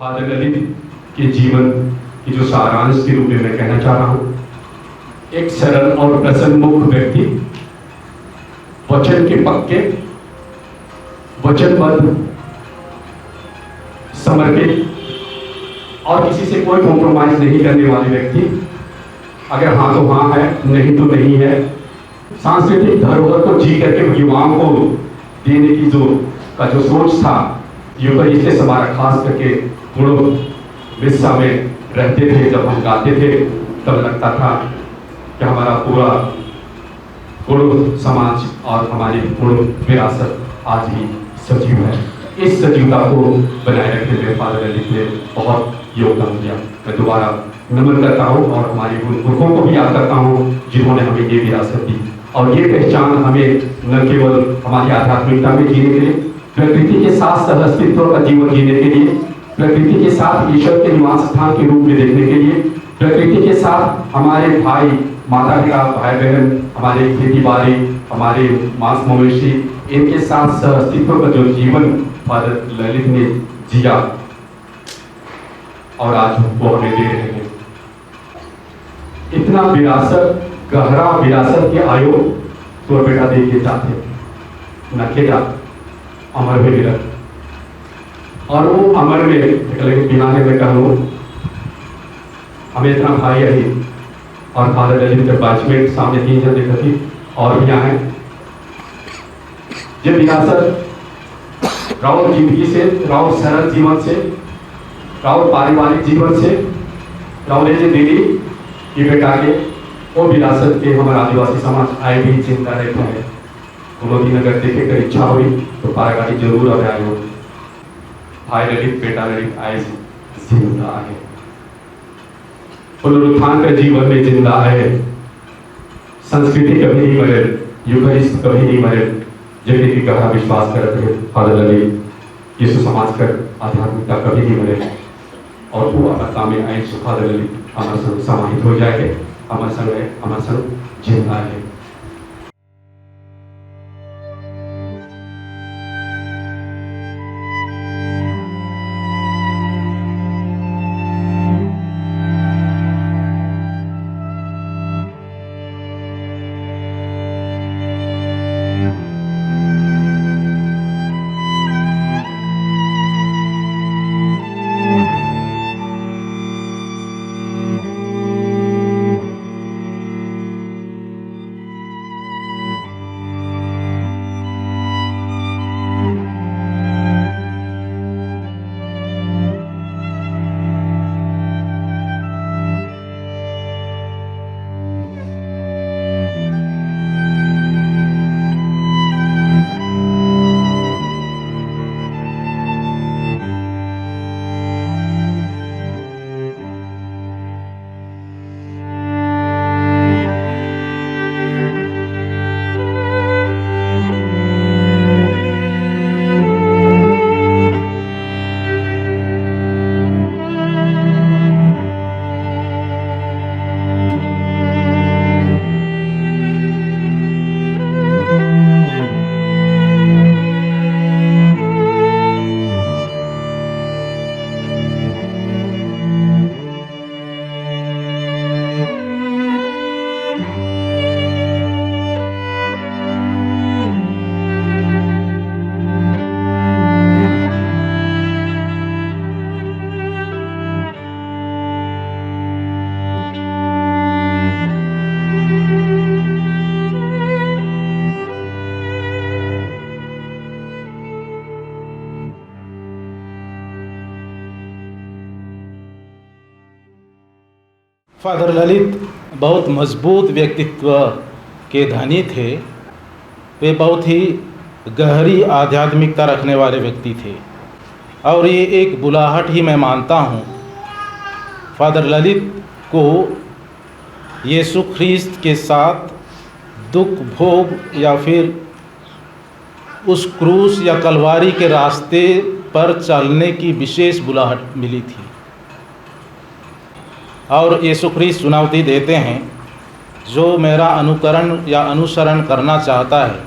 Father Lalit के जीवन की जो सारांश के रूप में मैं कहना चाह रहा हूँ, एक सरल और प्रसन्नमुख व्यक्ति, वचन के पक्के, वचनबद्ध, समर्पित और किसी से कोई कॉम्प्रोमाइज नहीं करने वाले व्यक्ति। अगर हाँ तो हाँ है, नहीं तो नहीं है। सांस्कृतिक धरोहर को जी करके युवाओं को देने की जो सोच था, यूकरिस्टिक समारोह खास करके गुणों विस्सा में रहते थे। जब हम गाते थे तब लगता था कि हमारा पूरा गुण समाज और हमारी गुण विरासत आज भी सजीव है। इस सजीवता को बनाए रखने में फादर ललित ने बहुत योगदान दिया। मैं दोबारा नमन करता हूँ और हमारे पुरखों को भी याद करता हूँ जिन्होंने हमें ये विरासत दी और ये पहचान हमें न केवल हमारी आध्यात्मिकता में जीने के लिए, प्रकृति के साथ सहअस्तित्व का जीवन जीने के लिए, प्रकृति के साथ ईश्वर के निवास स्थान के रूप में देखने के लिए, प्रकृति के साथ हमारे भाई माता पिता भाई बहन, हमारे खेती बाड़ी, हमारे मांस मवेशी, इनके साथ सहअस्तित्व का जो जीवन फादर ललित ने जिया और आज वो हमें दे रहे हैं। इतना विरासत, गहरा विरासत के आयोग तो बेटा दे के जाते न के जा अमर में मिला और वो अमर में लेकिन बिना है मैं कह लूँ हमें इतना भाई है और फादर ललित के बैचमेट सामने 3 जन देखा थी और भी यहाँ है। ये विरासत राउर जिंदगी से, राउर सरल जीवन से, राउर पारिवारिक जीवन से, राउर जे दीदी की बेटा के वो विरासत के हमारे आदिवासी समाज आए भी चिंता रहता है। दोनों दिन अगर देखे कर इच्छा हुई तो पारागाड़ी जरूर अब आए हो। भाई ललित बेटा ललित आए जिंदा है, पुनरुत्थान का जीवन में जिंदा है। संस्कृति कभी नहीं मरे, यूकरिस्ट कभी नहीं मरे, जबकि की गहरा विश्वास करते हैं फादर ललित। यीशु समाज कर आध्यात्मिकता कभी नहीं मरे और वो अवस्था में आए फादर ललित हमारे संग समाहित हो जाए, हमारे संग है, हमारे संग जिंदा है। फादर ललित बहुत मजबूत व्यक्तित्व के धनी थे। वे बहुत ही गहरी आध्यात्मिकता रखने वाले व्यक्ति थे और ये एक बुलाहट ही मैं मानता हूँ। फादर ललित को यीशु ख्रीस्त के साथ दुख भोग या फिर उस क्रूस या कलवारी के रास्ते पर चलने की विशेष बुलाहट मिली थी। और यीशु ख्रीस्त चुनौती देते हैं, जो मेरा अनुकरण या अनुसरण करना चाहता है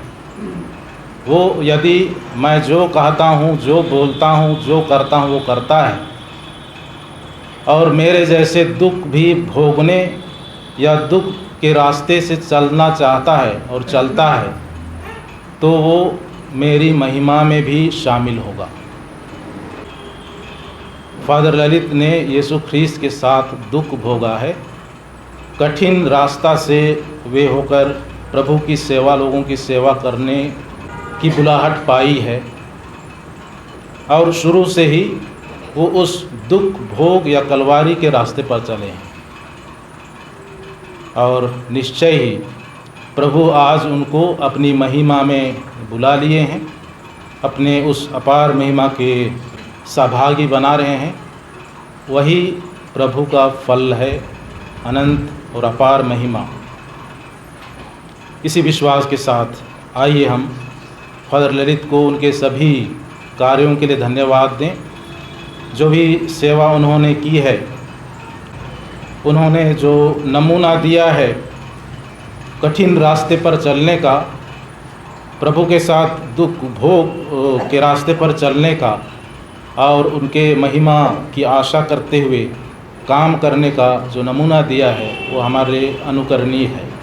वो यदि मैं जो कहता हूँ, जो बोलता हूँ, जो करता हूँ वो करता है और मेरे जैसे दुख भी भोगने या दुख के रास्ते से चलना चाहता है और चलता है, तो वो मेरी महिमा में भी शामिल होगा। फादर ललित ने यीशु ख्रीस्त के साथ दुख भोगा है। कठिन रास्ता से वे होकर प्रभु की सेवा, लोगों की सेवा करने की बुलाहट पाई है और शुरू से ही वो उस दुख भोग या कलवारी के रास्ते पर चले हैं और निश्चय ही प्रभु आज उनको अपनी महिमा में बुला लिए हैं, अपने उस अपार महिमा के सहभागी बना रहे हैं। वही प्रभु का फल है, अनंत और अपार महिमा। इसी विश्वास के साथ आइए हम फादर ललित को उनके सभी कार्यों के लिए धन्यवाद दें। जो भी सेवा उन्होंने की है, उन्होंने जो नमूना दिया है कठिन रास्ते पर चलने का, प्रभु के साथ दुख भोग के रास्ते पर चलने का और उनके महिमा की आशा करते हुए काम करने का जो नमूना दिया है, वो हमारे अनुकरणीय है।